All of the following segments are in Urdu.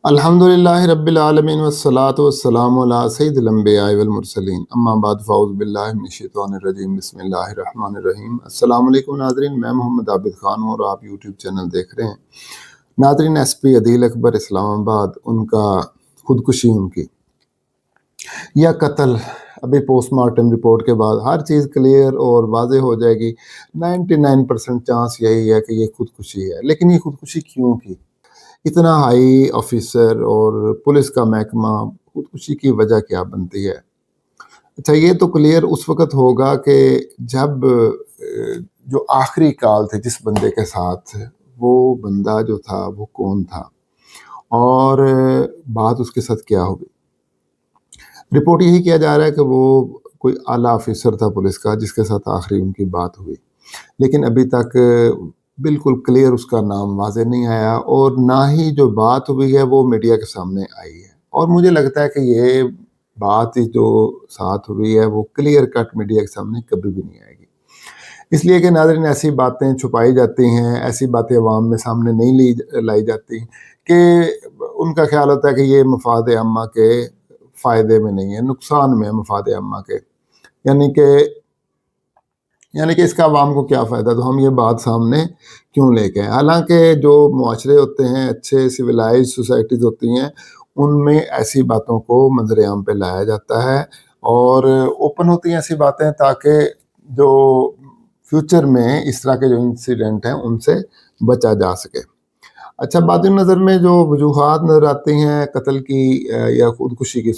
الحمدللہ رب العالمین والصلاة والسلام علی سید الانبیاء والمرسلین اما بعد فاعوذ باللہ من الشیطان الرجیم بسم اللہ الرحمن الرحیم۔ السلام علیکم ناظرین، میں محمد عابد خان ہوں اور آپ یوٹیوب چینل دیکھ رہے ہیں۔ ناظرین، ایس پی عدیل اکبر اسلام آباد، ان کا خودکشی ان کی یا قتل، ابھی پوسٹ مارٹم رپورٹ کے بعد ہر چیز کلیئر اور واضح ہو جائے گی۔ 99% چانس یہی ہے کہ یہ خودکشی ہے، لیکن یہ خودکشی کیوں کی؟ اتنا ہائی آفیسر اور پولیس کا محکمہ، خودکشی کی وجہ کیا بنتی ہے؟ اچھا، یہ تو کلیئر اس وقت ہوگا کہ جب جو آخری کال تھی جس بندے کے ساتھ، وہ بندہ جو تھا وہ کون تھا اور بات اس کے ساتھ کیا ہوگی۔ رپورٹ یہی کیا جا رہا ہے کہ وہ کوئی اعلیٰ آفیسر تھا پولیس کا جس کے ساتھ آخری ان کی بات ہوئی، لیکن ابھی تک بالکل کلیئر اس کا نام واضح نہیں آیا، اور نہ ہی جو بات ہوئی ہے وہ میڈیا کے سامنے آئی ہے۔ اور مجھے لگتا ہے کہ یہ بات جو ساتھ ہوئی ہے وہ کلیئر کٹ میڈیا کے سامنے کبھی بھی نہیں آئے گی، اس لیے کہ ناظرین ایسی باتیں چھپائی جاتی ہیں، ایسی باتیں عوام میں سامنے نہیں لائی جاتی کہ ان کا خیال ہوتا ہے کہ یہ مفاد عامہ کے فائدے میں نہیں ہے، نقصان میں ہے مفاد عامہ کے، یعنی کہ اس کا عوام کو کیا فائدہ، تو ہم یہ بات سامنے کیوں لے کے آئیں۔ حالانکہ جو معاشرے ہوتے ہیں، اچھے سویلائز سوسائٹیز ہوتی ہیں، ان میں ایسی باتوں کو منظر عام پہ لایا جاتا ہے اور اوپن ہوتی ہیں ایسی باتیں تاکہ جو فیوچر میں اس طرح کے جو انسیڈنٹ ہیں ان سے بچا جا سکے۔ اچھا، بعد نظر میں جو وجوہات نظر آتی ہیں قتل کی یا خودکشی کی،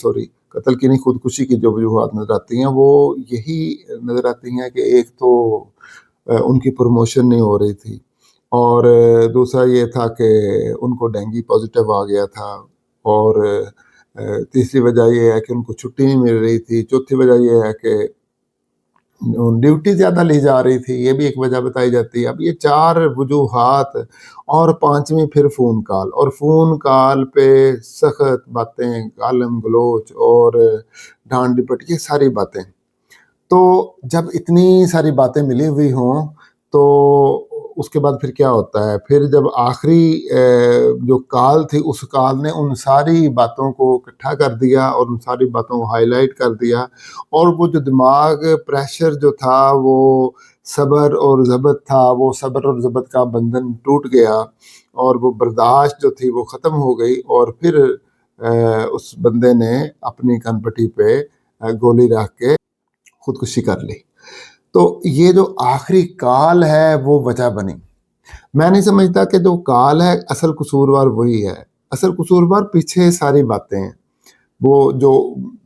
قتل کی نہیں، خودکشی کی جو وجوہات نظر آتی ہیں وہ یہی نظر آتی ہیں کہ ایک تو ان کی پروموشن نہیں ہو رہی تھی، اور دوسرا یہ تھا کہ ان کو ڈینگی پازیٹیو آ گیا تھا، اور تیسری وجہ یہ ہے کہ ان کو چھٹی نہیں مل رہی تھی، چوتھی وجہ یہ ہے کہ ڈیوٹی زیادہ لی جا رہی تھی، یہ بھی ایک وجہ بتائی جاتی ہے۔ اب یہ 4 وجوہات اور 5ویں پھر فون کال، اور فون کال پہ سخت باتیں، گالم گلوچ اور ڈانٹ ڈپٹ، یہ ساری باتیں، تو جب اتنی ساری باتیں ملی ہوئی ہوں تو اس کے بعد پھر کیا ہوتا ہے؟ پھر جب آخری جو کال تھی، اس کال نے ان ساری باتوں کو اکٹھا کر دیا اور ان ساری باتوں کو ہائی لائٹ کر دیا، اور وہ جو دماغ پریشر جو تھا، وہ صبر اور ضبط تھا، وہ صبر اور ضبط کا بندھن ٹوٹ گیا، اور وہ برداشت جو تھی وہ ختم ہو گئی، اور پھر اس بندے نے اپنی کن پٹی پہ گولی رکھ کے خودکشی کر لی۔ تو یہ جو آخری کال ہے وہ وجہ بنی۔ میں نہیں سمجھتا کہ جو کال ہے اصل قصوروار وہی ہے، اصل قصوروار پیچھے ساری باتیں ہیں، وہ جو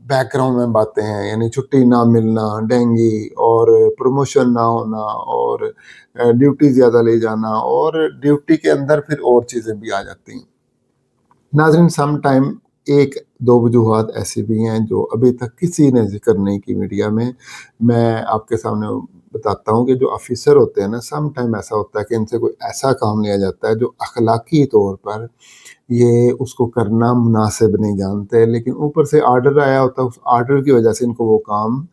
بیک گراؤنڈ میں باتیں ہیں، یعنی چھٹی نہ ملنا، ڈینگی، اور پروموشن نہ ہونا، اور ڈیوٹی زیادہ لے جانا، اور ڈیوٹی کے اندر پھر اور چیزیں بھی آ جاتی ہیں۔ ناظرین، سم ٹائم 1-2 وجوہات ایسی بھی ہیں جو ابھی تک کسی نے ذکر نہیں کی میڈیا میں آپ کے سامنے بتاتا ہوں کہ جو آفیسر ہوتے ہیں نا، سم ٹائم ایسا ہوتا ہے کہ ان سے کوئی ایسا کام لیا جاتا ہے جو اخلاقی طور پر یہ اس کو کرنا مناسب نہیں جانتے، لیکن اوپر سے آرڈر آیا ہوتا ہے، اس آرڈر کی وجہ سے ان کو وہ کام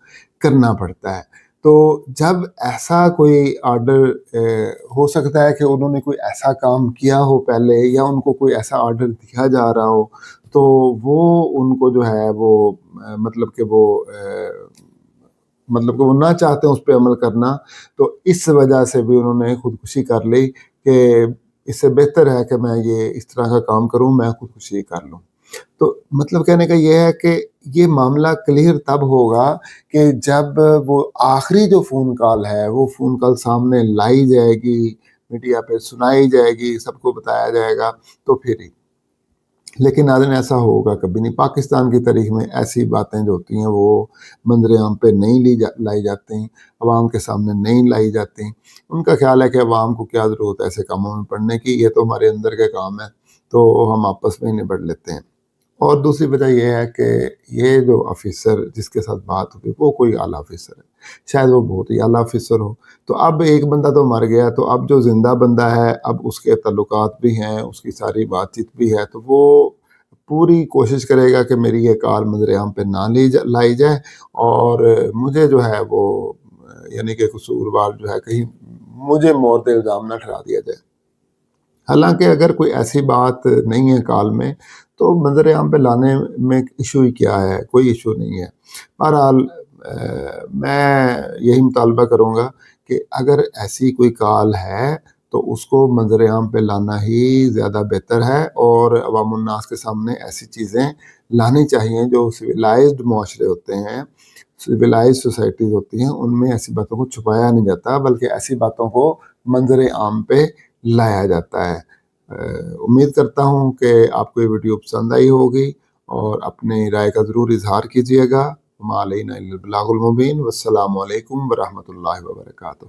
کرنا پڑتا ہے۔ تو جب ایسا کوئی آرڈر ہو سکتا ہے کہ انہوں نے کوئی ایسا کام کیا ہو پہلے، یا ان کو کوئی ایسا آرڈر دیا جا رہا ہو، تو وہ ان کو جو ہے وہ مطلب کہ وہ نہ چاہتے ہیں اس پہ عمل کرنا، تو اس وجہ سے بھی انہوں نے خودکشی کر لی کہ اس سے بہتر ہے کہ میں یہ اس طرح کا کام کروں، میں خودکشی کر لوں۔ تو مطلب کہنے کا یہ ہے کہ یہ معاملہ کلیئر تب ہوگا کہ جب وہ آخری جو فون کال ہے وہ فون کال سامنے لائی جائے گی، میڈیا پہ سنائی جائے گی، سب کو بتایا جائے گا، تو پھر ہی۔ لیکن ناظرین، ایسا ہوگا کبھی نہیں۔ پاکستان کی تاریخ میں ایسی باتیں جو ہوتی ہیں وہ منظر عام پہ نہیں لائی جاتی، عوام کے سامنے نہیں لائی جاتی۔ ان کا خیال ہے کہ عوام کو کیا ضرورت ہے ایسے کاموں میں پڑھنے کی، یہ تو ہمارے اندر کے کام ہے، تو ہم آپس میں ہی نبڑ لیتے ہیں۔ اور دوسری وجہ یہ ہے کہ یہ جو آفیسر جس کے ساتھ بات ہوئی وہ کوئی اعلیٰ آفیسر ہے، شاید وہ بہت ہی اعلیٰ آفیسر ہو، تو اب ایک بندہ تو مر گیا، تو اب جو زندہ بندہ ہے، اب اس کے تعلقات بھی ہیں، اس کی ساری بات چیت بھی ہے، تو وہ پوری کوشش کرے گا کہ میری یہ کال منظر عام پہ نہ لائی جائے، اور مجھے جو ہے وہ یعنی کہ قصوروار جو ہے کہیں مجھے مورد الزام نہ ٹھہرا دیا جائے۔ حالانکہ اگر کوئی ایسی بات نہیں ہے کال میں تو منظر عام پہ لانے میں ایشو ہی کیا ہے، کوئی ایشو نہیں ہے۔ بہرحال میں یہی مطالبہ کروں گا کہ اگر ایسی کوئی کال ہے تو اس کو منظر عام پہ لانا ہی زیادہ بہتر ہے، اور عوام الناس کے سامنے ایسی چیزیں لانی چاہیے جو سویلائزڈ معاشرے ہوتے ہیں، سویلائزڈ سوسائٹیز ہوتی ہیں، ان میں ایسی باتوں کو چھپایا نہیں جاتا بلکہ ایسی باتوں کو منظر عام پہ لایا جاتا ہے۔ امید کرتا ہوں کہ آپ کو یہ ویڈیو پسند آئی ہوگی، اور اپنی رائے کا ضرور اظہار کیجیے گا۔ وما علینا الا البلاغ المبین۔ والسلام علیکم ورحمۃ اللہ وبرکاتہ۔